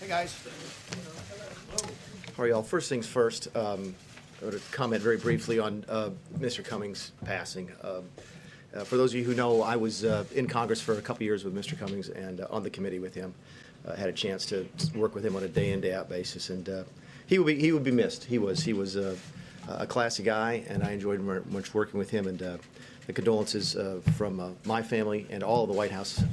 Hey guys. How are y'all? First things first, I want to comment very briefly on Mr. Cummings' passing. For those of you who know, I was in Congress for a couple years with Mr. Cummings and on the committee with him. Had a chance to work with him on a day-in, day-out basis, and he would be missed. He was a classy guy, and I enjoyed much working with him. And the condolences from my family and all of the White House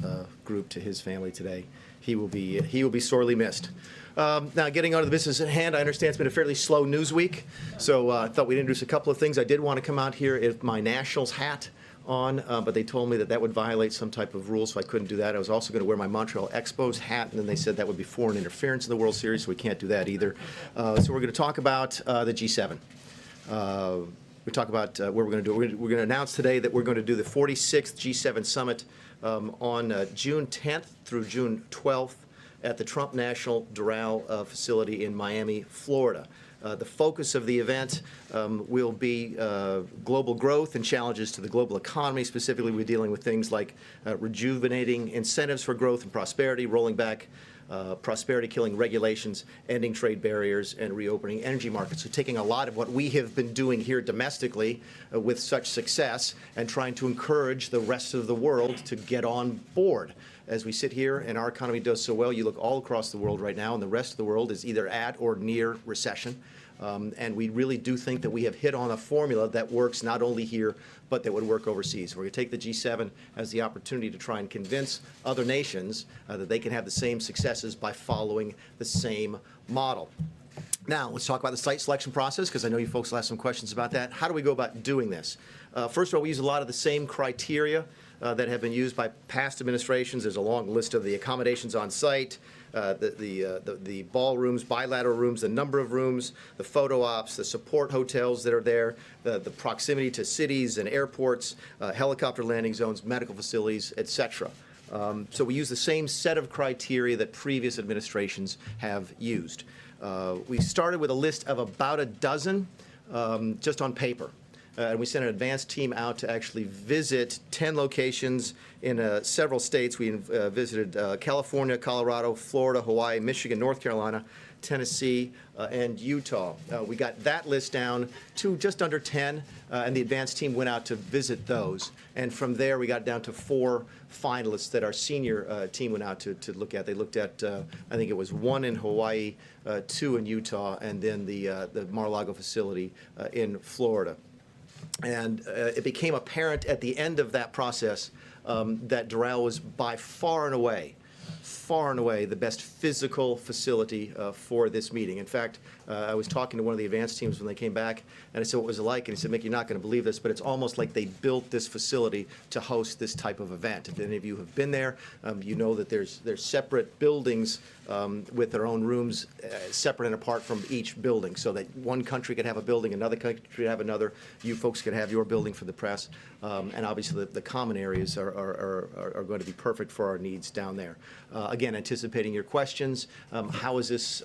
group to his family today. He will be sorely missed. Now, getting on to the business at hand, I understand it's been a fairly slow news week, so I thought we'd introduce a couple of things. I did want to come out here with my Nationals hat on, but they told me that that would violate some type of rule, so I couldn't do that. I was also going to wear my Montreal Expos hat, and then they said that would be foreign interference in the World Series, so we can't do that either. So we're going to talk about the G7. We talk about what we're going to do. We're going to announce today that we're going to do the 46th G7 Summit on June 10th through June 12th at the Trump National Doral facility in Miami, Florida. The focus of the event will be global growth and challenges to the global economy. Specifically, we're dealing with things like rejuvenating incentives for growth and prosperity, rolling back prosperity-killing regulations, ending trade barriers, and reopening energy markets. So taking a lot of what we have been doing here domestically with such success and trying to encourage the rest of the world to get on board. As we sit here and our economy does so well, you look all across the world right now, and the rest of the world is either at or near recession. And we really do think that we have hit on a formula that works not only here, but that would work overseas. We're going to take the G7 as the opportunity to try and convince other nations that they can have the same successes by following the same model. Now, let's talk about the site selection process, because I know you folks will have some questions about that. How do we go about doing this? First of all, we use a lot of the same criteria that have been used by past administrations. There's a long list of the accommodations on site, the ballrooms, bilateral rooms, the number of rooms, the photo ops, the support hotels that are there, the proximity to cities and airports, helicopter landing zones, medical facilities, etc. So we use the same set of criteria that previous administrations have used. We started with a list of about a dozen just on paper. And we sent an advanced team out to actually visit 10 locations in several states. We visited California, Colorado, Florida, Hawaii, Michigan, North Carolina, Tennessee, and Utah. We got that list down to just under 10, and the advanced team went out to visit those. And from there, we got down to 4 finalists that our senior team went out to look at. They looked at, I think it was 1 in Hawaii, 2 in Utah, and then the Mar-a-Lago facility in Florida. And it became apparent at the end of that process that Doral was by far and away the best physical facility for this meeting. In fact, I was talking to one of the advanced teams when they came back, and I said, what was it like? And he said, Mick, you're not going to believe this, but it's almost like they built this facility to host this type of event. If any of you have been there, you know that there's separate buildings with their own rooms separate and apart from each building, so that one country could have a building, another country could have another, you folks could have your building for the press, and obviously the common areas are going to be perfect for our needs down there. Again, anticipating your questions, how is this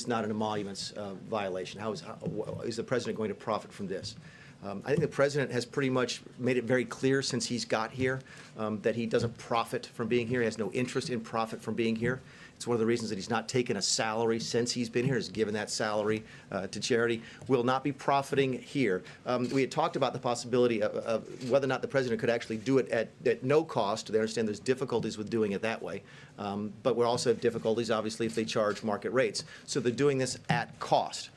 not an emoluments violation? How is the president going to profit from this? I think the president has pretty much made it very clear since he's got here that he doesn't profit from being here. He has no interest in profit from being here. It's one of the reasons that he's not taken a salary since he's been here. He's given that salary to charity. Will not be profiting here. We had talked about the possibility of whether or not the president could actually do it at no cost. They understand there's difficulties with doing it that way. But we also have difficulties, obviously, if they charge market rates. So they're doing this at cost.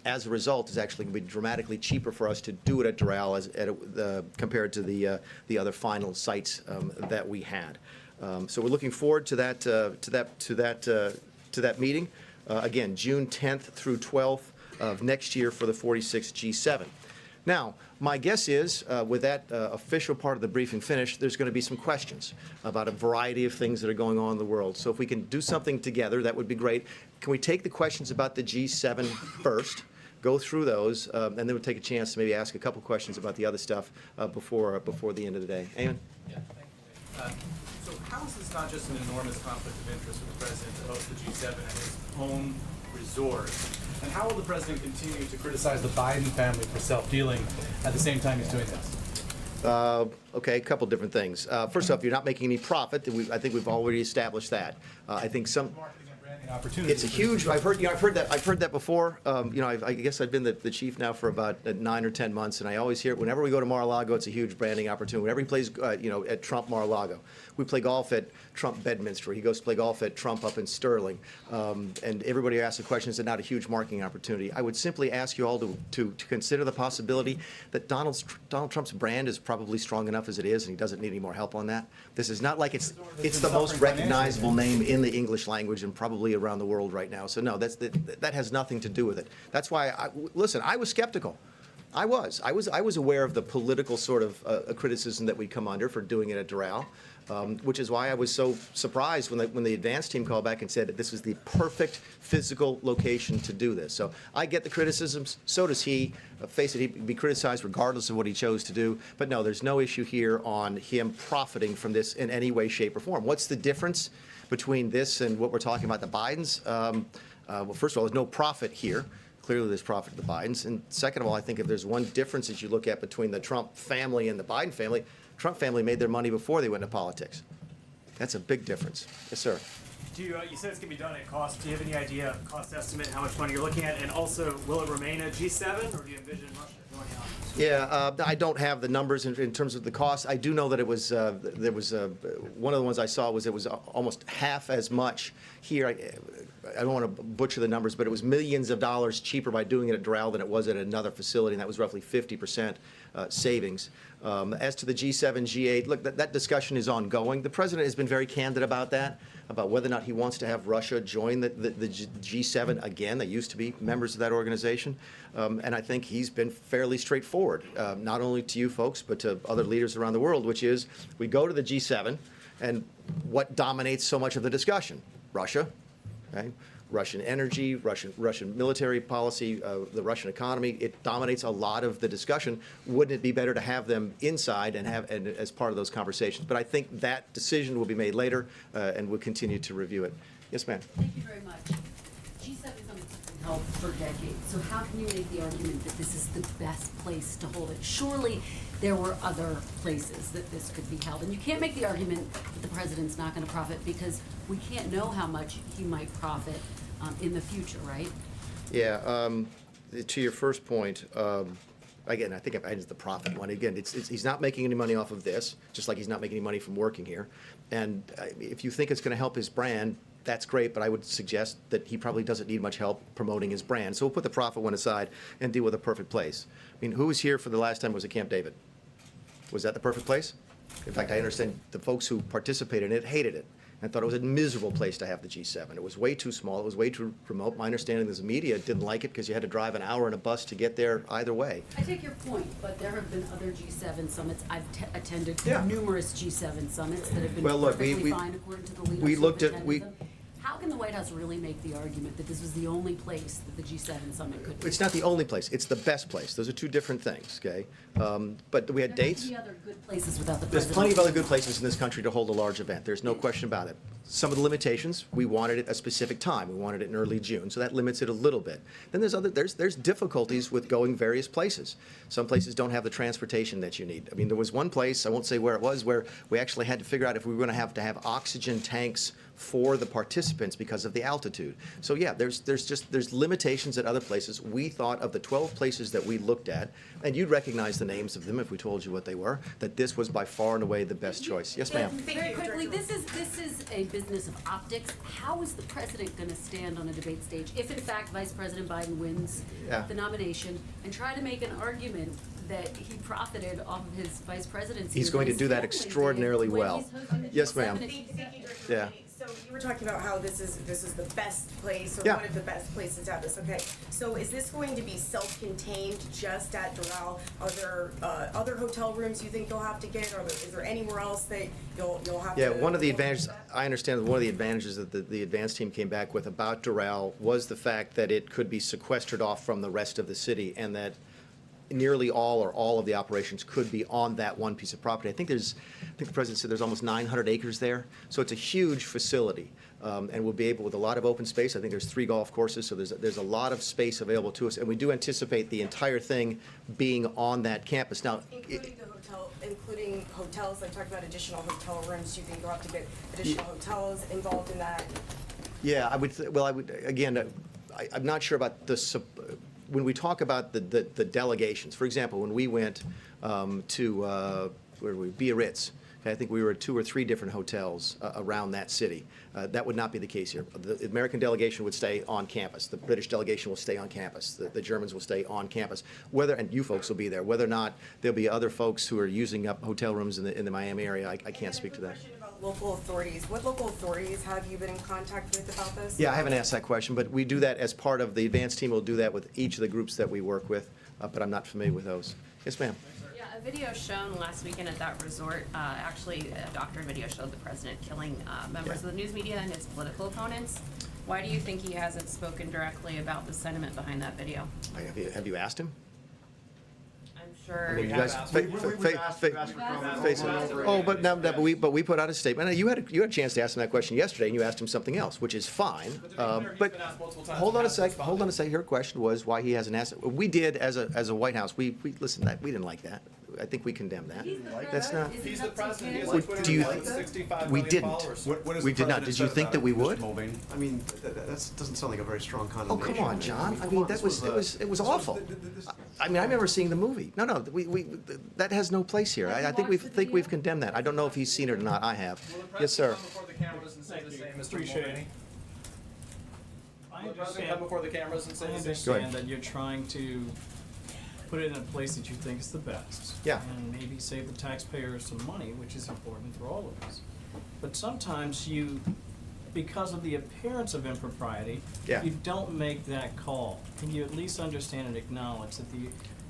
As a result, it's actually going to be dramatically cheaper for us to do it at Doral compared to the other final sites that we had. So we're looking forward to that meeting. Again, June 10th through 12th of next year for the 46th G7. Now, my guess is, with that official part of the briefing finished, there's going to be some questions about a variety of things that are going on in the world. So if we can do something together, that would be great. Can we take the questions about the G7 first, go through those, and then we'll take a chance to maybe ask a couple questions about the other stuff before the end of the day. Eamon? Yeah, thank you. So how is this not just an enormous conflict of interest for the president to host the G7 at his home resort? And how will the president continue to criticize the Biden family for self-dealing at the same time he's doing this? Okay, a couple different things. First off, you're not making any profit. I think we've already established that. I think some. opportunity. It's a huge. I've heard that before. I guess I've been the chief now for about 9 or 10 months, and I always hear it. Whenever we go to Mar-a-Lago, it's a huge branding opportunity. Whenever he plays, at Trump Mar-a-Lago, we play golf at Trump Bedminster. He goes to play golf at Trump up in Sterling, and everybody asks the question: is it not a huge marketing opportunity? I would simply ask you all to consider the possibility that Donald Trump's brand is probably strong enough as it is, and he doesn't need any more help on that. This is not like it's the most recognizable name in the English language and probably around the world right now. So no, that has nothing to do with it. That's why listen, I was skeptical. I was aware of the political sort of criticism that we'd come under for doing it at Doral, which is why I was so surprised when the advance team called back and said that this was the perfect physical location to do this. So I get the criticisms. So does he. Face it, he'd be criticized regardless of what he chose to do. But no, there's no issue here on him profiting from this in any way, shape, or form. What's the difference between this and what we're talking about, the Bidens? Well, first of all, there's no profit here. Clearly, there's profit to the Bidens. And second of all, I think if there's one difference that you look at between the Trump family and the Biden family, Trump family made their money before they went into politics. That's a big difference. Yes, sir. You said it's going to be done at cost. Do you have any idea, cost estimate, how much money you're looking at? And also, will it remain a G7, or do you envision Russia going out? Yeah, I don't have the numbers in terms of the cost. I do know that it was there was one of the ones I saw was it was almost half as much here. I don't want to butcher the numbers, but it was millions of dollars cheaper by doing it at Doral than it was at another facility, and that was roughly 50% savings. As to the G7, G8, look, that discussion is ongoing. The president has been very candid about that, about whether or not he wants to have Russia join the G7 again. They used to be members of that organization. And I think he's been fairly straightforward, not only to you folks, but to other leaders around the world, which is we go to the G7, and what dominates so much of the discussion? Russia. Okay? Russian energy, Russian military policy, the Russian economy, it dominates a lot of the discussion. Wouldn't it be better to have them inside and as part of those conversations? But I think that decision will be made later, and we'll continue to review it. Yes, ma'am. Thank you very much. G7 summits have been held for decades, so how can you make the argument that this is the best place to hold it? Surely there were other places that this could be held, and you can't make the argument that the president's not going to profit because we can't know how much he might profit in the future, right? Yeah. To your first point, again, I think it's the profit one. Again, he's not making any money off of this, just like he's not making any money from working here. And if you think it's going to help his brand, that's great, but I would suggest that he probably doesn't need much help promoting his brand. So we'll put the profit one aside and deal with a perfect place. I mean, who was here for the last time was at Camp David? Was that the perfect place? In fact, I understand the folks who participated in it hated it and thought it was a miserable place to have the G7. It was way too small. It was way too remote. My understanding is the media didn't like it because you had to drive an hour in a bus to get there either way. I take your point, but there have been other G7 summits. I've attended Yeah. numerous G7 summits that have been Well, look, perfectly fine according to the leaders we who've looked at- attended we- them. How can the White House really make the argument that this was the only place that the G7 summit could be? It's not the only place. It's the best place. Those are two different things, okay? But we had There dates. could be other good places without the There's president. plenty of other good places in this country to hold a large event. There's no question about it. Some of the limitations, we wanted it a specific time. We wanted it in early June, so that limits it a little bit. Then there's difficulties with going various places. Some places don't have the transportation that you need. I mean, there was one place, I won't say where it was, where we actually had to figure out if we were going to have oxygen tanks for the participants because of the altitude. So yeah, there's limitations at other places. We thought of the 12 places that we looked at, and you'd recognize the names of them if we told you what they were, that this was by far and away the best choice. Yes, ma'am. Very quickly, this is a business of optics. How is the president going to stand on a debate stage if, in fact, Vice President Biden wins the nomination and try to make an argument that he profited off of his vice presidency? He's going to do that extraordinarily well. Yes, ma'am. Yeah. So you were talking about how this is the best place, or Yeah. one of the best places to have this. Okay, so is this going to be self-contained just at Doral? Are there other hotel rooms you think you'll have to get, or is there anywhere else that you'll have to? Yeah, one of the advantages, I understand that one of the advantages that the advance team came back with about Doral was the fact that it could be sequestered off from the rest of the city, and that nearly all of the operations could be on that one piece of property. I think the president said there's almost 900 acres there, so it's a huge facility, and we'll be able, with a lot of open space. I think there's 3 golf courses, so there's a lot of space available to us, and we do anticipate the entire thing being on that campus. Now, including hotels, like talked about additional hotel rooms. Do you think you'll have to get additional hotels involved in that? Yeah, I would, well, I would, again, I'm not sure about when we talk about the delegations, for example, when we went to, where were we, Biarritz, okay, I think we were at 2 or 3 different hotels around that city. That would not be the case here. The American delegation would stay on campus. The British delegation will stay on campus. The Germans will stay on campus. Whether, and you folks will be there, whether or not there'll be other folks who are using up hotel rooms in the Miami area, I can't speak to that. Local authorities. What local authorities have you been in contact with about this? Yeah, I haven't asked that question, but we do that as part of the advanced team. We'll do that with each of the groups that we work with, but I'm not familiar with those. Yes, ma'am. Yeah, a video shown last weekend at that resort, actually a doctored video showed the president killing members of the news media and his political opponents. Why do you think he hasn't spoken directly about the sentiment behind that video? Have you asked him? I'm sure. You guys face it. Oh, but we put out a statement. You had a chance to ask him that question yesterday, and you asked him something else, which is fine. But hold on a sec. Hold on a sec. Your question was why he hasn't asked it. We did as a White House. We listened to that. We didn't like that. I think we condemn that. That's not. He's the president. He has What Twitter do you? with 65 We million didn't. followers. We did not. Did you think that we would? I mean, that doesn't sound like a very strong Oh, condemnation. come on, John. I Come mean, on, that this it was awful. I mean, I remember seeing the movie. No, that has no place here. I think we've condemned that. I don't know if he's seen it or not. I have. Will the Yes, sir. president come before the cameras and say the same, Mr. Appreciate it. Mulvaney? I Will the president come before the cameras and say I the same? Go ahead. understand that you're trying to put it in a place that you think is the best. Yeah. And maybe save the taxpayers some money, which is important for all of us. But sometimes because of the appearance of impropriety, Yeah. you don't make that call. Can you at least understand and acknowledge that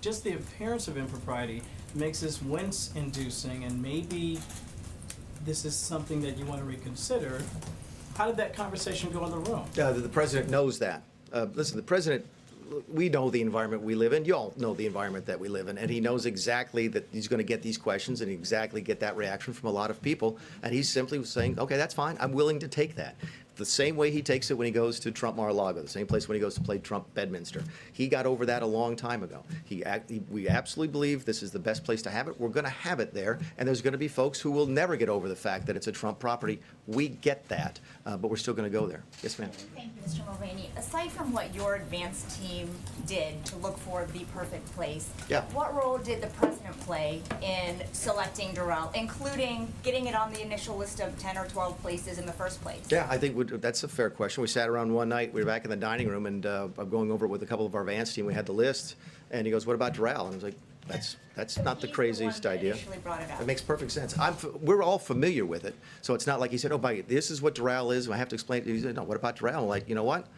just the appearance of impropriety makes this wince-inducing, and maybe this is something that you want to reconsider? How did that conversation go in the room? The president knows that. Listen, the president, we know the environment we live in. You all know the environment that we live in. And he knows exactly that he's going to get these questions and exactly get that reaction from a lot of people. And he's simply saying, okay, that's fine. I'm willing to take that. The same way he takes it when he goes to Trump Mar-a-Lago, the same place when he goes to play Trump Bedminster. He got over that a long time ago. We absolutely believe this is the best place to have it. We're going to have it there, and there's going to be folks who will never get over the fact that it's a Trump property. We get that, but we're still going to go there. Yes, ma'am. Thank you, Mr. Mulvaney. Aside from what your advanced team did to look for the perfect place, Yeah. what role did the president play in selecting Doral, including getting it on the initial list of 10 or 12 places in the first place? Yeah, I think that's a fair question. We sat around one night, we were back in the dining room, and I'm going over it with a couple of our advance team. We had the list, and he goes, what about Doral? And I was like, that's not the He's craziest the one that idea. initially brought it up. It makes perfect sense. We're all familiar with it, so it's not like he said, oh, this is what Doral is, and I have to explain it. He said, no, what about Doral? I'm like, you know what?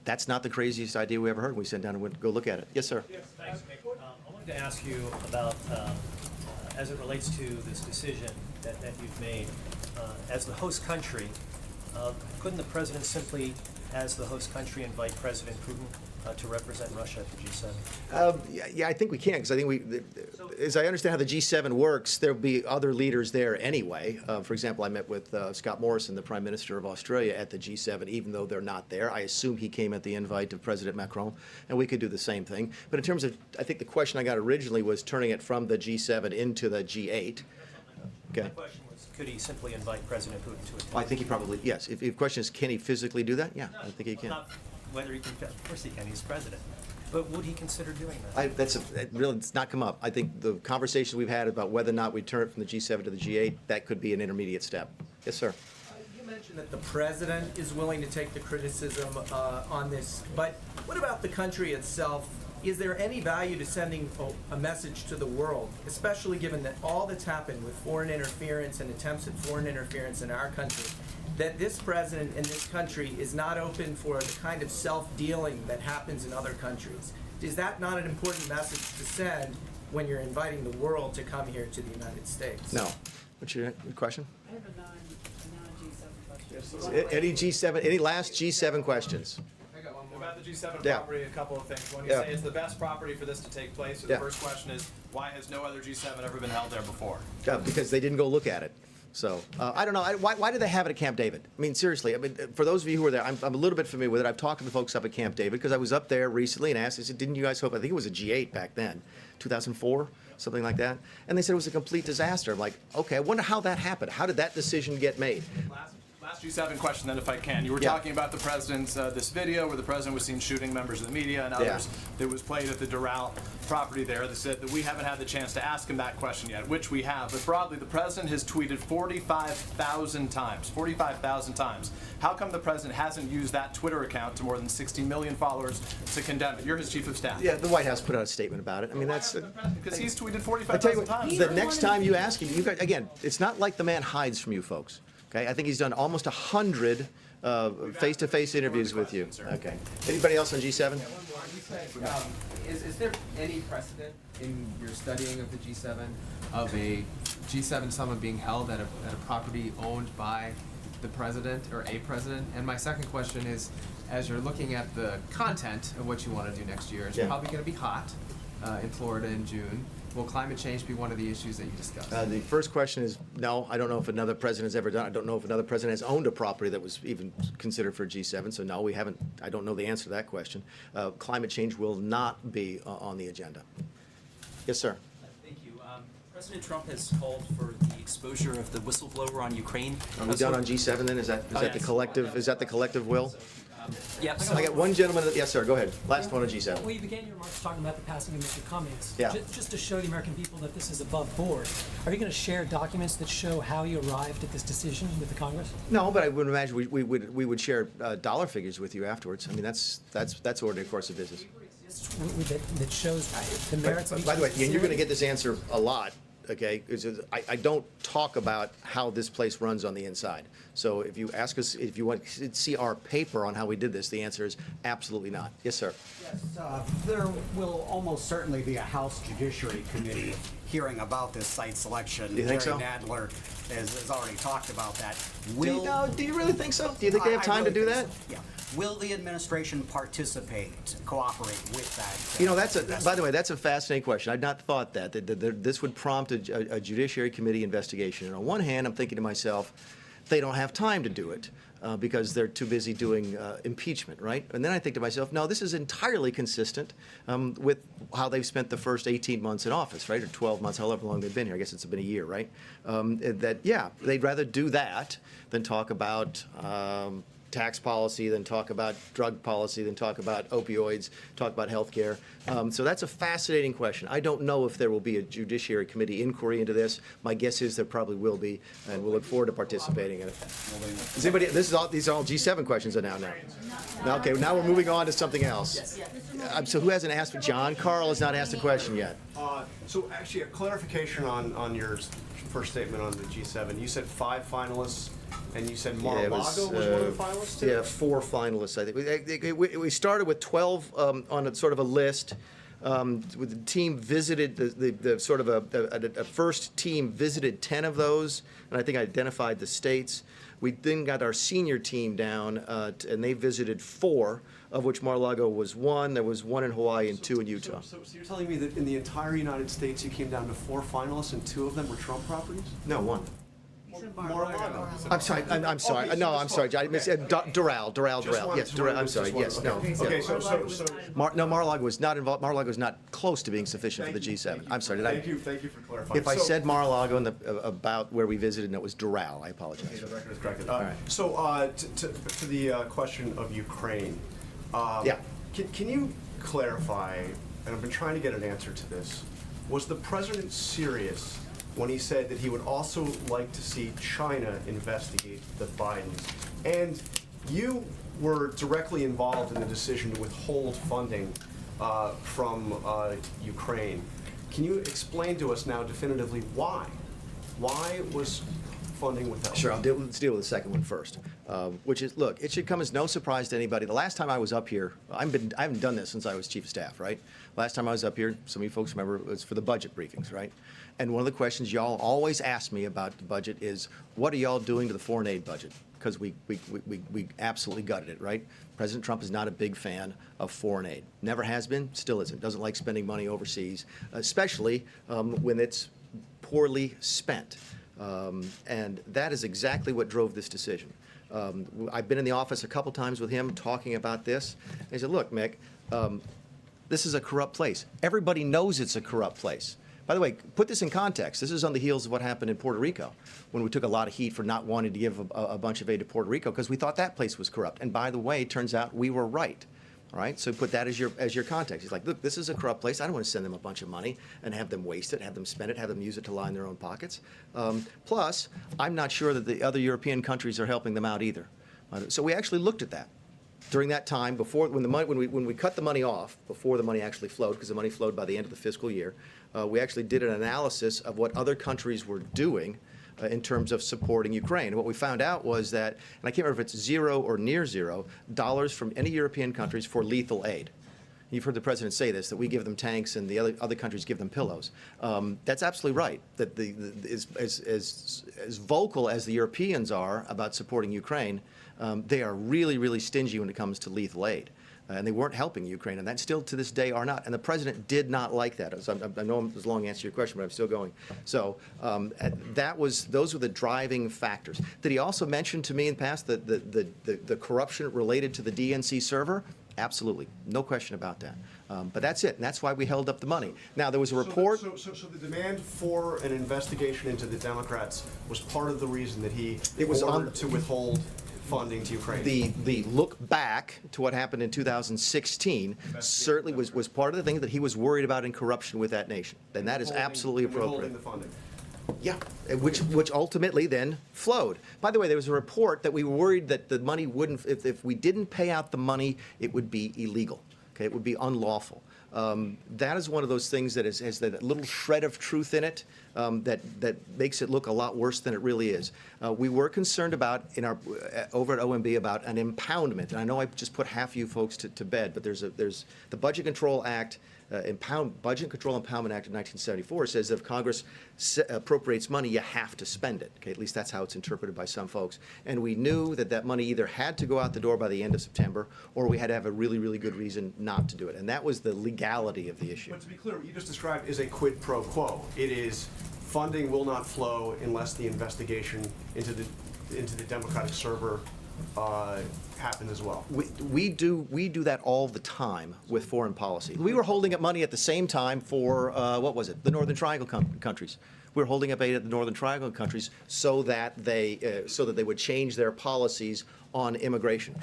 That's not the craziest idea we ever heard. We sat down and went, go look at it. Yes, sir. Thanks, Mick. I wanted to ask you about, as it relates to this decision that you've made, as the host country, couldn't the president simply, as the host country, invite President Putin to represent Russia at the G7? Yeah, I think we can, because I think as I understand how the G7 works, there'll be other leaders there anyway. For example, I met with Scott Morrison, the Prime Minister of Australia, at the G7, even though they're not there. I assume he came at the invite of President Macron, and we could do the same thing. But in terms of, I think the question I got originally was turning it from the G7 into the G8. Okay. My question was, could he simply invite President Putin to attend? I think he probably, yes. If the question is, can he physically do that? Yeah, I think he can. Not whether he can, of course he can, he's president. But would he consider doing that? It's not come up. I think the conversation we've had about whether or not we turn it from the G7 to the G8, that could be an intermediate step. Yes, sir. You mentioned that the president is willing to take the criticism on this, but what about the country itself? Is there any value to sending a message to the world, especially given that all that's happened with foreign interference and attempts at foreign interference in our country, that this president in this country is not open for the kind of self-dealing that happens in other countries? Is that not an important message to send when you're inviting the world to come here to the United States? No. What's your question? I have a non-G7 question. Any G7, any last G7 questions? I got one more. About the G7 Yeah. property, a couple of things. When you Yeah. say it's the best property for this to take place, so Yeah. the first question is, why has no other G7 ever been held there before? Because they didn't go look at it. So, I don't know. Why did they have it at Camp David? I mean, seriously. I mean, for those of you who are there, I'm a little bit familiar with it. I've talked to the folks up at Camp David because I was up there recently and asked, I said, didn't you guys hope? I think it was a G8 back then, 2004, something like that. And they said it was a complete disaster. I'm like, okay, I wonder how that happened. How did that decision get made? Last G7 question then, if I can. You were Yeah. talking about the president's, this video where the president was seen shooting members of the media and others that was played at the Doral property there. They said that we haven't had the chance to ask him that question yet, which we have. But broadly, the president has tweeted 45,000 times. 45,000 times. How come the president hasn't used that Twitter account to more than 60 million followers to condemn it? You're his chief of staff. Yeah, the White House put out a statement about it. I mean, that's... Because he's tweeted I tell you 45,000 what, times. the next time you ask him, you guys, again, it's not like the man hides from you folks. Okay, I think he's done almost 100 face-to-face interviews with you. Okay. Anybody else on G7? You said, is there any precedent in your studying of the G7 of a G7 summit being held at a property owned by the president or a president? And my second question is, as you're looking at the content of what you want to do next year, it's probably going to be hot in Florida in June. Will climate change be one of the issues that you discussed? The first question is, no, I don't know if another president has ever done it. I don't know if another president has owned a property that was even considered for G7, so no, we haven't. I don't know the answer to that question. Climate change will not be on the agenda. Yes, sir. Thank you. President Trump has called for the exposure of the whistleblower on Ukraine. Are we done on G7 then? Is that the yes. collective? Is that the collective will? Yep. I got one gentleman. Yes, sir. Go ahead. Last one on G7. Well, you began your remarks talking about the passing of Mr. Cummings. Yeah. Just to show the American people that this is above board, are you going to share documents that show how you arrived at this decision with the Congress? No, but I would imagine we would share dollar figures with you afterwards. I mean, that's ordinary course of business. That shows the merits of each By the way, and you're going to decision? get this answer a lot. Okay, I don't talk about how this place runs on the inside. So if you ask us, if you want to see our paper on how we did this, the answer is absolutely not. Yes, sir. Yes, there will almost certainly be a House Judiciary Committee hearing about this site selection. Do you think so? Jerry Nadler has already talked about that. Do you really think so? Do you think they have time to do that? Yeah. Will the administration participate, cooperate with that? You know, by the way, that's a fascinating question. I'd not thought that this would prompt a Judiciary Committee investigation. And on one hand, I'm thinking to myself, they don't have time to do it because they're too busy doing impeachment, right? And then I think to myself, no, this is entirely consistent with how they've spent the first 18 months in office, right? Or 12 months, however long they've been here. I guess it's been a year, right? They'd rather do that than talk about tax policy, then talk about drug policy, then talk about opioids, talk about health care. So that's a fascinating question. I don't know if there will be a Judiciary Committee inquiry into this. My guess is there probably will be, and we'll look forward to participating in it. Is anybody, these are all G7 questions are now. Okay, now we're moving on to something else. So who hasn't asked? John Carl has not asked a question yet. So actually, a clarification on your first statement on the G7. You said 5 finalists. And you said Mar-a-Lago was one of the finalists too? Yeah, 4 finalists, I think. We started with 12 on a sort of a list. With the team visited, the sort of a first team visited 10 of those, and I think I identified the states. We then got our senior team down, and they visited 4, of which Mar-a-Lago was 1. There was 1 in Hawaii and 2 in Utah. So you're telling me that in the entire United States you came down to 4 finalists and 2 of them were Trump properties? No, 1. Mar-a-Lago. I'm sorry. I'm sorry. No, I'm sorry. I missed Doral. Yes, Doral. I'm sorry. Yes, no. Okay, so Mar-a-Lago was not involved. Mar-a-Lago was not close to being sufficient for the G7. I'm sorry. Thank you for clarifying. If I said Mar-a-Lago about where we visited and it was Doral, I apologize. Okay, the record is corrected. All right. So to the question of Ukraine, can you clarify, and I've been trying to get an answer to this, was the president serious when he said that he would also like to see China investigate the Bidens? And you were directly involved in the decision to withhold funding from Ukraine. Can you explain to us now definitively why? Why was funding withheld? Sure, let's deal with the second one first, which is, look, it should come as no surprise to anybody. The last time I was up here, I haven't done this since I was chief of staff, right? Last time I was up here, some of you folks remember, it was for the budget briefings, right? And one of the questions y'all always ask me about the budget is, what are y'all doing to the foreign aid budget? Because we absolutely gutted it, right? President Trump is not a big fan of foreign aid. Never has been, still isn't. Doesn't like spending money overseas, especially when it's poorly spent. And that is exactly what drove this decision. I've been in the office a couple times with him talking about this. He said, look, Mick, this is a corrupt place. Everybody knows it's a corrupt place. By the way, put this in context. This is on the heels of what happened in Puerto Rico, when we took a lot of heat for not wanting to give a bunch of aid to Puerto Rico because we thought that place was corrupt. And by the way, it turns out we were right. All right, so put that as your context. He's like, look, this is a corrupt place. I don't want to send them a bunch of money and have them waste it, have them spend it, have them use it to line their own pockets. Plus, I'm not sure that the other European countries are helping them out either. So we actually looked at that during that time before when we cut the money off before the money actually flowed, because the money flowed by the end of the fiscal year. We actually did an analysis of what other countries were doing in terms of supporting Ukraine. And what we found out was that, and I can't remember if it's $0 or near $0 from any European countries for lethal aid. You've heard the president say this, that we give them tanks and the other countries give them pillows. That's absolutely right. That as vocal as the Europeans are about supporting Ukraine, they are really, really stingy when it comes to lethal aid. And they weren't helping Ukraine, and that still to this day are not. And the president did not like that. So I know it was a long answer to your question, but I'm still going. So those were the driving factors. Did he also mention to me in the past the corruption related to the DNC server? Absolutely, no question about that. But that's it, and that's why we held up the money. Now, there was a report. So the demand for an investigation into the Democrats was part of the reason that he ordered to withhold funding to Ukraine. The look back to what happened in 2016 certainly was part of the thing that he was worried about in corruption with that nation. And that is absolutely appropriate. The funding. Yeah, which ultimately then flowed. By the way, there was a report that we were worried that the money wouldn't, if we didn't pay out the money, it would be illegal. Okay, it would be unlawful. That is one of those things that has that little shred of truth in it that makes it look a lot worse than it really is. We were concerned about over at OMB about an impoundment, and I know I just put half you folks to bed, but there's the Budget Control Act. Budget Control Impoundment Act of 1974 says that if Congress appropriates money, you have to spend it. Okay, at least that's how it's interpreted by some folks. And we knew that that money either had to go out the door by the end of September, or we had to have a really, really good reason not to do it. And that was the legality of the issue. But to be clear, what you just described is a quid pro quo. It is funding will not flow unless the investigation into the Democratic server happen as well. We do that all the time with foreign policy. We were holding up money at the same time for what was it? The Northern Triangle countries. We were holding up aid at the Northern Triangle countries so that they would change their policies on immigration.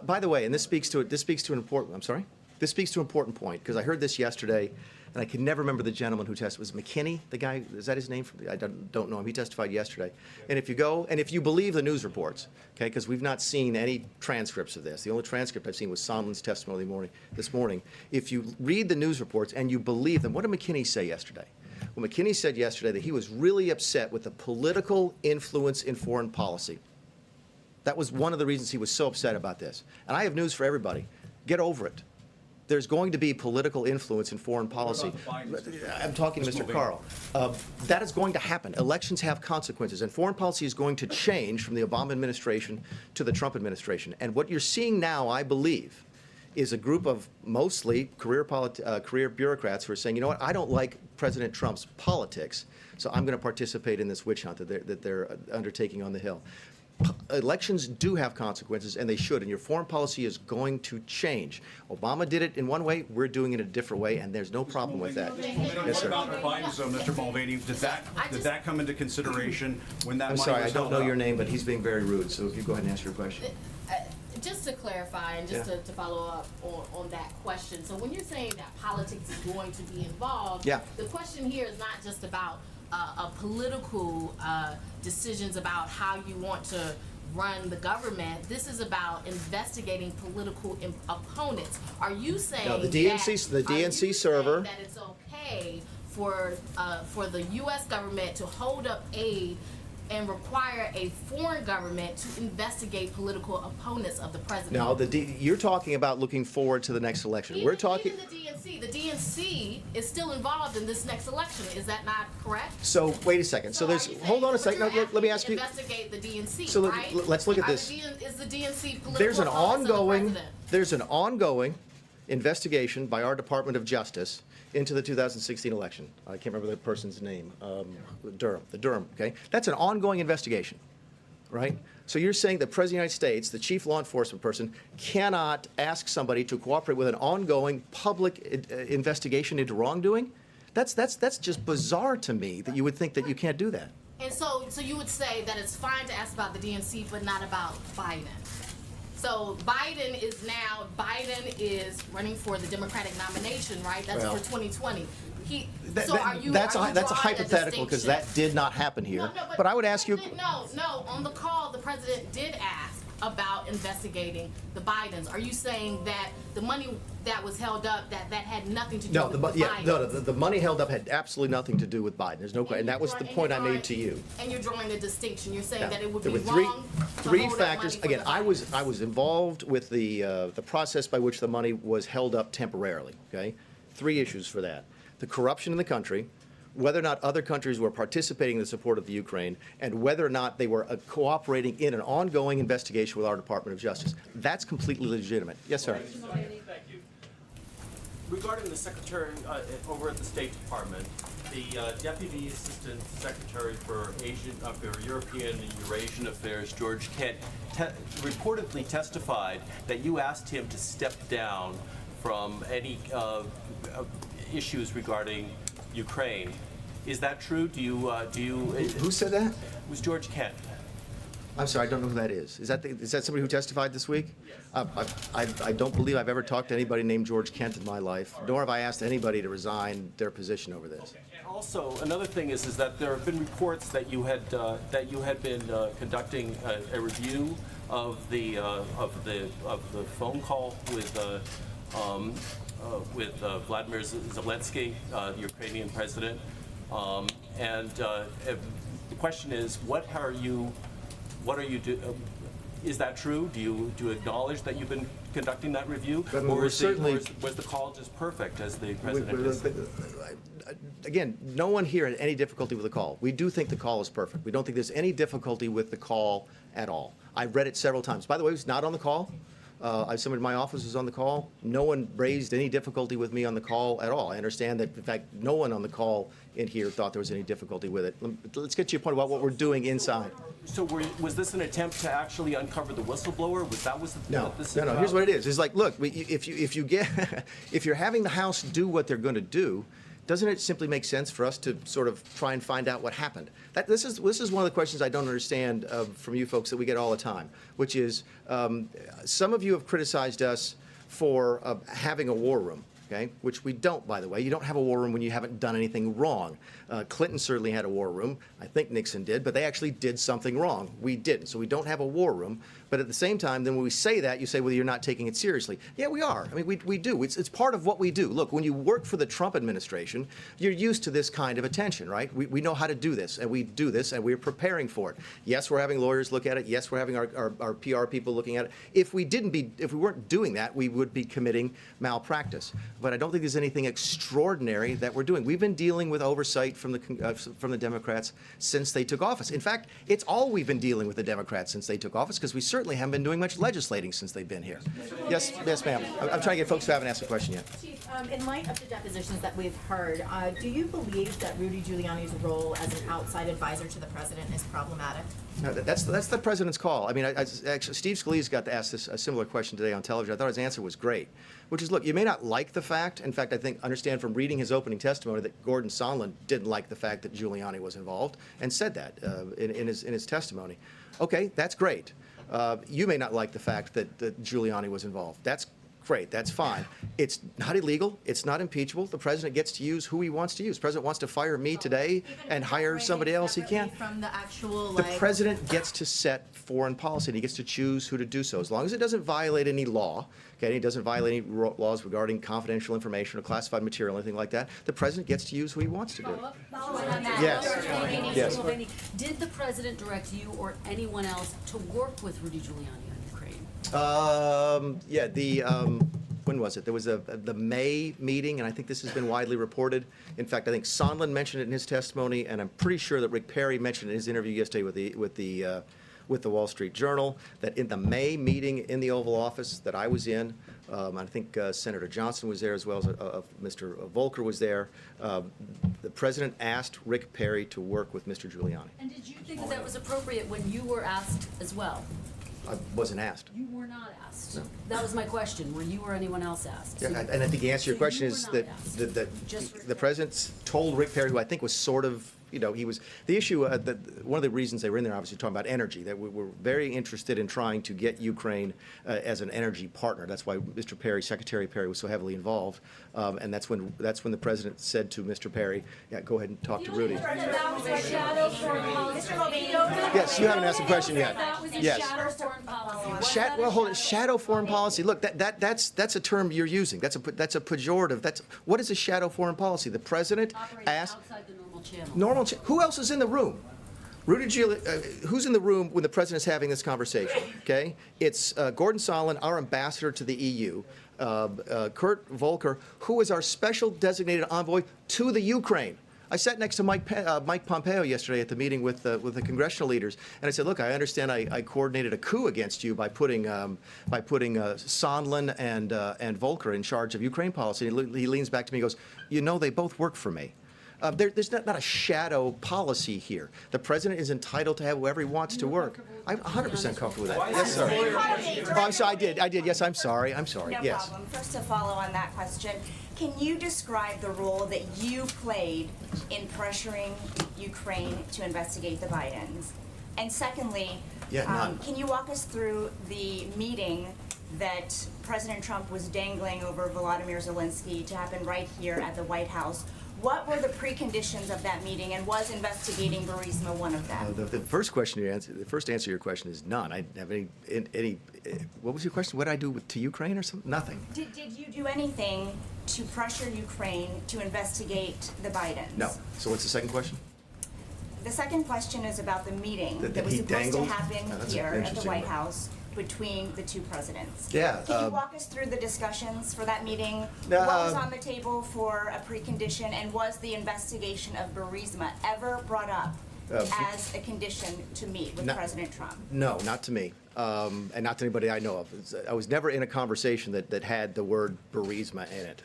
By the way, and this speaks to an important. I'm sorry. This speaks to an important point because I heard this yesterday. And I can never remember the gentleman who testified. Was McKinney, the guy? Is that his name? I don't know him. He testified yesterday. And if you believe the news reports, okay, because we've not seen any transcripts of this. The only transcript I've seen was Sondland's testimony this morning. If you read the news reports and you believe them, what did McKinney say yesterday? Well, McKinney said yesterday that he was really upset with the political influence in foreign policy. That was one of the reasons he was so upset about this. And I have news for everybody. Get over it. There's going to be political influence in foreign policy. I'm talking to Mr. Carl. That is going to happen. Elections have consequences, and foreign policy is going to change from the Obama administration to the Trump administration. And what you're seeing now, I believe, is a group of mostly career bureaucrats who are saying, you know what, I don't like President Trump's politics, so I'm going to participate in this witch hunt that they're undertaking on the Hill. Elections do have consequences, and they should, and your foreign policy is going to change. Obama did it in one way, we're doing it a different way, and there's no problem with that. Yes, sir. What about Biden, so Mr. Mulvaney, did that come into consideration when that money was held up? I'm sorry, I don't know your name, but he's being very rude, so if you go ahead and ask your question. Just to clarify and just to follow up on that question, so when you're saying that politics is going to be involved, the question here is not just about a political decisions about how you want to run the government. This is about investigating political opponents. Are you saying the DNC server that it's okay for the U.S. government to hold up aid and require a foreign government to investigate political opponents of the president? No, you're talking about looking forward to the next election. We're talking. Even the DNC is still involved in this next election. Is that not correct? So wait a second. So there's. Hold on a second. No, let me ask you. Investigate the DNC. So right? let's look at this. Is the DNC political? There's an ongoing investigation by our Department of Justice into the 2016 election. I can't remember the person's name. Durham. Okay, that's an ongoing investigation, right? So you're saying the President of the United States, the chief law enforcement person, cannot ask somebody to cooperate with an ongoing public investigation into wrongdoing? That's just bizarre to me that you would think that you can't do that. And so you would say that it's fine to ask about the DNC, but not about Biden. So Biden is running for the Democratic nomination, right? That's for 2020. That's a hypothetical because that did not happen here. No, but I would ask you. No. On the call, the president did ask about investigating the Bidens. Are you saying that the money that was held up that had nothing to do with Biden? No, the money held up had absolutely nothing to do with Biden. There's no question, and that was the point I made to you. And you're drawing a distinction. You're saying that it would there be were wrong three factors. Again, I was involved with the process by which the money was held up temporarily. Okay, 3 issues for that: the corruption in the country, whether or not other countries were participating in the support of the Ukraine, and whether or not they were cooperating in an ongoing investigation with our Department of Justice. That's completely legitimate. Yes, sir. Thank you. Regarding the secretary over at the State Department, the Deputy Assistant Secretary for European and Eurasian Affairs, George Kent, reportedly testified that you asked him to step down from any issues regarding Ukraine. Is that true? Do you? Who said that? It was George Kent. I'm sorry, I don't know who that is. Is that somebody who testified this week? Yes. I don't believe I've ever talked to anybody named George Kent in my life, nor have I asked anybody to resign their position over this. Okay. And also, another thing is that there have been reports that you had been conducting a review of the phone call with Vladimir Zelensky, the Ukrainian president. The question is, what are you doing? Is that true? Do you acknowledge that you've been conducting that review? Or was the call just perfect, as the president has said? Again, no one here had any difficulty with the call. We do think the call is perfect. We don't think there's any difficulty with the call at all. I've read it several times. By the way, it was not on the call. Somebody in my office was on the call. No one raised any difficulty with me on the call at all. I understand that, in fact, no one on the call in here thought there was any difficulty with it. Let's get to your point about what we're doing inside. So was this an attempt to actually uncover the whistleblower? No. Here's what it is. It's like, look, if you're having the House do what they're going to do, doesn't it simply make sense for us to sort of try and find out what happened? This is one of the questions I don't understand from you folks that we get all the time, which is some of you have criticized us for having a war room. Okay, which we don't, by the way. You don't have a war room when you haven't done anything wrong. Clinton certainly had a war room. I think Nixon did, but they actually did something wrong. We didn't, so we don't have a war room. But at the same time, then when we say that, you say, well, you're not taking it seriously. Yeah, we are. I mean, we do. It's part of what we do. Look, when you work for the Trump administration, you're used to this kind of attention, right? We know how to do this, and we do this, and we're preparing for it. Yes, we're having lawyers look at it. Yes, we're having our PR people looking at it. If we weren't doing that, we would be committing malpractice. But I don't think there's anything extraordinary that we're doing. We've been dealing with oversight from the Democrats since they took office. In fact, it's all we've been dealing with the Democrats since they took office, because we certainly haven't been doing much legislating since they've been here. Yes, ma'am. I'm trying to get folks who haven't asked a question yet. Chief, in light of the depositions that we've heard, do you believe that Rudy Giuliani's role as an outside advisor to the president is problematic? No, that's the president's call. I mean, actually, Steve Scalise got to ask a similar question today on television. I thought his answer was great, which is, look, you may not like the fact. In fact, I understand from reading his opening testimony that Gordon Sondland didn't like the fact that Giuliani was involved and said that in his testimony. Okay, that's great. You may not like the fact that Giuliani was involved. That's great. That's fine. It's not illegal. It's not impeachable. The president gets to use who he wants to use. The president wants to fire me today and hire somebody else. He can. From the actual, the president gets to set foreign policy, and he gets to choose who to do so, as long as it doesn't violate any law. Okay, and he doesn't violate any laws regarding confidential information or classified material, anything like that. The president gets to use who he wants to do. Yes. Did the president direct you or anyone else to work with Rudy Giuliani on Ukraine? When was it? There was the May meeting, and I think this has been widely reported. In fact, I think Sondland mentioned it in his testimony, and I'm pretty sure that Rick Perry mentioned it in his interview yesterday with the Wall Street Journal, that in the May meeting in the Oval Office that I was in, I think Senator Johnson was there, as well as Mr. Volker was there. The president asked Rick Perry to work with Mr. Giuliani. And did you think that was appropriate when you were asked as well? I wasn't asked. You were not asked. That was my question. Were you or anyone else asked? Yeah, and I think the answer to your question is that the President told Rick Perry, who I think was sort of, he was, the issue, one of the reasons they were in there, obviously, talking about energy, that we were very interested in trying to get Ukraine as an energy partner. That's why Mr. Perry, Secretary Perry, was so heavily involved. And that's when the President said to Mr. Perry, yeah, go ahead and talk to Rudy. Yes, you haven't asked a question yet. Yes. Well, hold it. Shadow foreign policy. Look, that's a term you're using. That's a pejorative. What is a shadow foreign policy? The President asked. Outside the normal channel. Who else is in the room? Rudy Giuliani, who's in the room when the President's having this conversation? Okay, it's Gordon Sondland, our ambassador to the EU, Kurt Volker, who is our special designated envoy to the Ukraine. I sat next to Mike Pompeo yesterday at the meeting with the congressional leaders, and I said, "Look, I understand I coordinated a coup against you by putting Sondland and Volker in charge of Ukraine policy." And he leans back to me and goes, "They both work for me." There's not a shadow policy here. The President is entitled to have whoever he wants to work. I'm 100% comfortable with that. Yes, sir. Oh, I'm sorry. I did. Yes, I'm sorry. No Yes. problem. First, to follow on that question, can you describe the role that you played in pressuring Ukraine to investigate the Bidens? And secondly, can you walk us through the meeting that President Trump was dangling over Volodymyr Zelensky to happen right here at the White House? What were the preconditions of that meeting, and was investigating Burisma one of them? The first answer to your question is none. I didn't have any. What was your question? What did I do to Ukraine or something? Nothing. Did you do anything to pressure Ukraine to investigate the Bidens? No. So what's the second question? The second question is about the meeting that was he supposed dangled? to happen here at the White House between the two presidents. Yeah. Can you walk us through the discussions for that meeting? What was on the table for a precondition, and was the investigation of Burisma ever brought up as a condition to meet with President Trump? No, not to me, and not to anybody I know of. I was never in a conversation that had the word Burisma in it.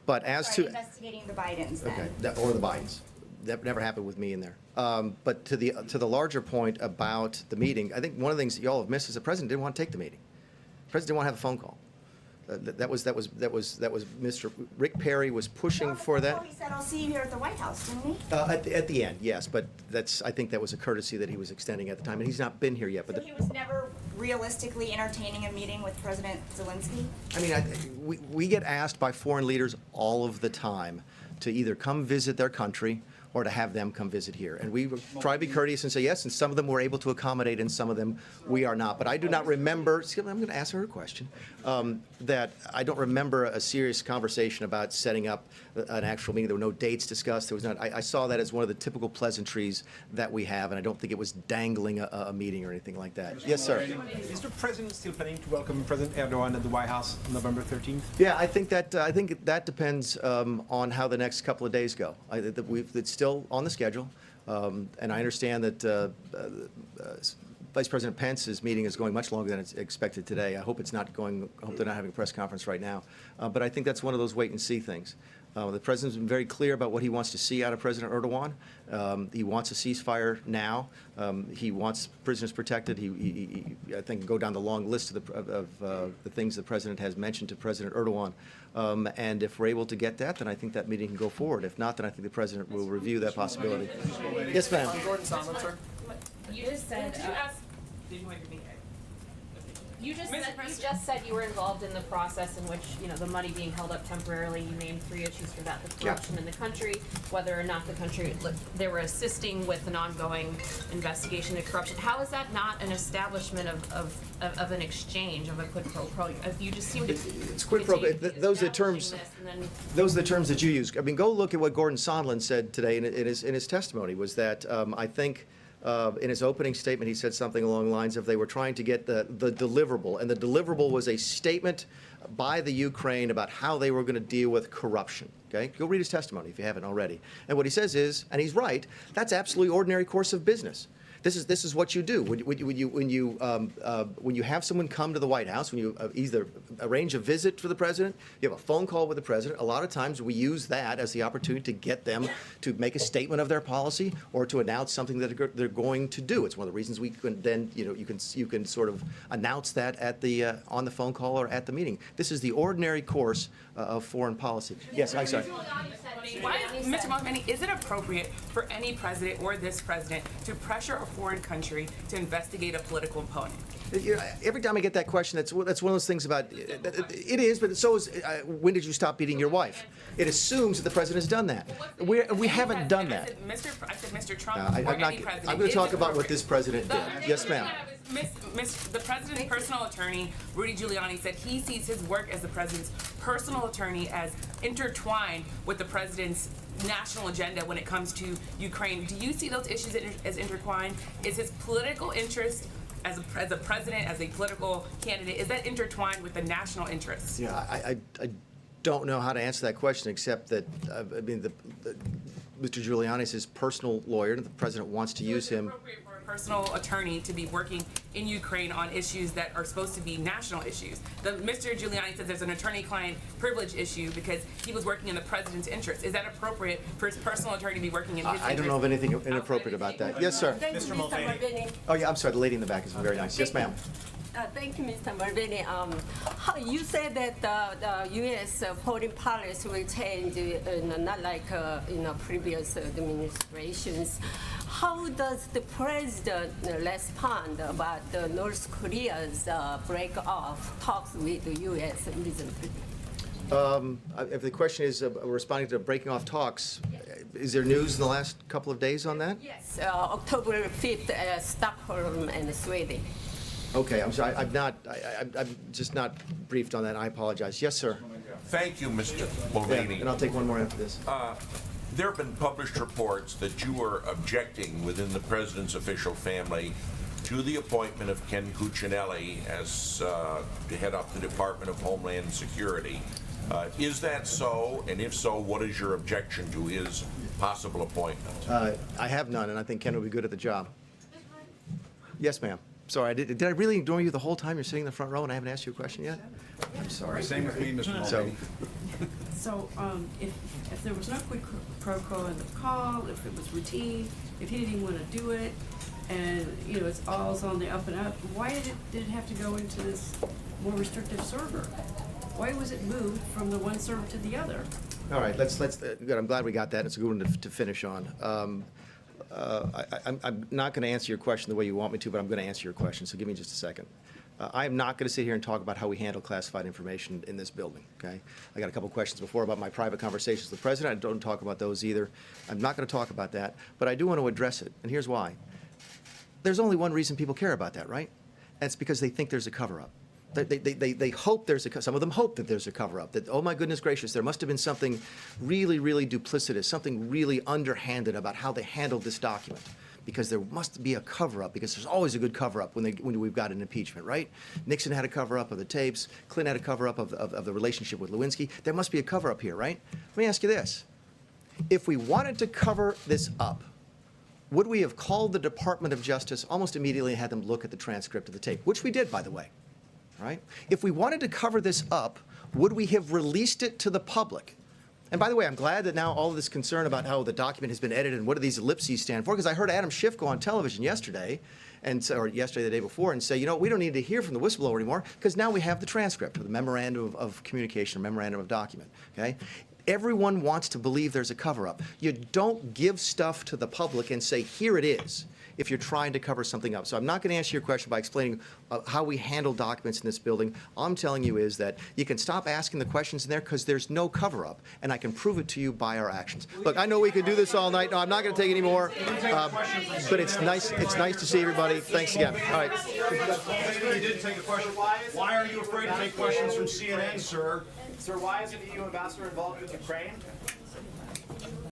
But as to investigating the Bidens, then. Okay, or the Bidens. That never happened with me in there. But to the larger point about the meeting, I think one of the things that y'all have missed is the President didn't want to take the meeting. The President didn't want to have a phone call. That was Mr. Rick Perry was pushing for that. He said, "I'll see you here at the White House," didn't he? At the end, yes, but I think that was a courtesy that he was extending at the time, and he's not been here yet. So he was never realistically entertaining a meeting with President Zelensky? I mean, we get asked by foreign leaders all of the time to either come visit their country or to have them come visit here. And we try to be courteous and say yes, and some of them we're able to accommodate, and some of them we are not. But I do not remember, I'm going to ask her a question, that I don't remember a serious conversation about setting up an actual meeting. There were no dates discussed. There was not. I saw that as one of the typical pleasantries that we have, and I don't think it was dangling a meeting or anything like that. Yes, sir. Is the President still planning to welcome President Erdogan at the White House on November 13th? Yeah, I think that depends on how the next couple of days go. It's still on the schedule, and I understand that Vice President Pence's meeting is going much longer than it's expected today. I hope it's not going. I hope they're not having a press conference right now. But I think that's one of those wait and see things. The President's been very clear about what he wants to see out of President Erdogan. He wants a ceasefire now. He wants prisoners protected. He I think, go down the long list of the things the President has mentioned to President Erdogan. And if we're able to get that, then I think that meeting can go forward. If not, then I think the President will review that possibility. Yes, ma'am. Gordon Sondland, sir. You just said. Did you want to be You just said you were involved in the process in which, the money being held up temporarily. You named 3 issues for that: the corruption in the country, whether or not the country they were assisting with an ongoing investigation into corruption. How is that not an establishment of an exchange, of a quid pro quo? You just seem to. It's quid pro quo. Those are the terms. Those are the terms that you use. I mean, go look at what Gordon Sondland said today in his testimony. Was that I think. In his opening statement, he said something along the lines of they were trying to get the deliverable, and the deliverable was a statement by the Ukraine about how they were going to deal with corruption. Okay, go read his testimony if you haven't already. And what he says is, and he's right, that's absolutely ordinary course of business. This is what you do when you have someone come to the White House. When you either arrange a visit for the president, you have a phone call with the president. A lot of times we use that as the opportunity to get them to make a statement of their policy or to announce something that they're going to do. It's one of the reasons we can then you can sort of announce that at the on the phone call or at the meeting. This is the ordinary course of foreign policy. Yes, I'm sorry. Mr. Mulvaney, is it appropriate for any president or this president to pressure a foreign country to investigate a political opponent? Every time I get that question, that's one of those things about, it is, but so is, when did you stop beating your wife? It assumes that the president has done that. We haven't done that. I said Mr. Trump or any president. I'm going to talk about what this president did. Yes, ma'am. The president's personal attorney, Rudy Giuliani, said he sees his work as the president's personal attorney as intertwined with the president's national agenda when it comes to Ukraine. Do you see those issues as intertwined? Is his political interest as a president, as a political candidate, is that intertwined with the national interests? Yeah, I don't know how to answer that question except that, I mean, Mr. Giuliani is his personal lawyer, and the president wants to use him. Personal attorney to be working in Ukraine on issues that are supposed to be national issues. Mr. Giuliani says there's an attorney-client privilege issue because he was working in the president's interest. Is that appropriate for his personal attorney to be working in his interest? I don't know of anything inappropriate about that. Yes, sir. Mr. Mulvaney. Oh, yeah, I'm sorry. The lady in the back is very nice. Yes, ma'am. Thank you, Mr. Mulvaney. You said that the U.S. foreign policy will change, not like previous administrations. How does the president respond about North Korea's break off talks with the U.S. recently? If the question is responding to breaking off talks, is there news in the last couple of days on that? Yes, October 5th, Stockholm and Sweden. Okay, I'm sorry. I'm just not briefed on that. I apologize. Yes, sir. Thank you, Mr. Mulvaney. Yeah, and I'll take one more after this. There have been published reports that you were objecting within the president's official family to the appointment of Ken Cuccinelli as to head up the Department of Homeland Security. Is that so? And if so, what is your objection to his possible appointment? I have none, and I think Ken will be good at the job. Yes, ma'am. Sorry, did I really ignore you the whole time? You're sitting in the front row and I haven't asked you a question yet? I'm sorry. Same with me, Mr. Mulvaney. So, if there was no quid pro quo in the call, if it was routine, if he didn't even want to do it, and, it's all's on the up and up, why did it have to go into this more restrictive server? Why was it moved from the one server to the other? All right, let's good. I'm glad we got that. It's a good one to finish on. I'm not going to answer your question the way you want me to, but I'm going to answer your question, so give me just a second. I am not going to sit here and talk about how we handle classified information in this building, okay? I got a couple questions before about my private conversations with the president. I don't talk about those either. I'm not going to talk about that, but I do want to address it, and here's why. There's only one reason people care about that, right? That's because they think there's a cover-up. They hope some of them hope that there's a cover-up, that, oh my goodness gracious, there must have been something really, really duplicitous, something really underhanded about how they handled this document, because there must be a cover-up, because there's always a good cover-up when we've got an impeachment, right? Nixon had a cover-up of the tapes, Clinton had a cover-up of the relationship with Lewinsky. There must be a cover-up here, right? Let me ask you this. If we wanted to cover this up, would we have called the Department of Justice almost immediately and had them look at the transcript of the tape, which we did, by the way? Right? If we wanted to cover this up, would we have released it to the public? And by the way, I'm glad that now all of this concern about how the document has been edited and what do these ellipses stand for, because I heard Adam Schiff go on television yesterday, or yesterday, the day before, and say, we don't need to hear from the whistleblower anymore, because now we have the transcript, or the memorandum of communication, or memorandum of document, okay? Everyone wants to believe there's a cover-up. You don't give stuff to the public and say, here it is, if you're trying to cover something up. So I'm not going to answer your question by explaining how we handle documents in this building. All I'm telling you is that you can stop asking the questions in there because there's no cover-up, and I can prove it to you by our actions. Look, I know we could do this all night. No, I'm not going to take any more, but it's nice to see everybody. Thanks again. All right. You did take a question. Why are you afraid to take questions from CNN, sir? Sir, why isn't the EU ambassador involved with Ukraine?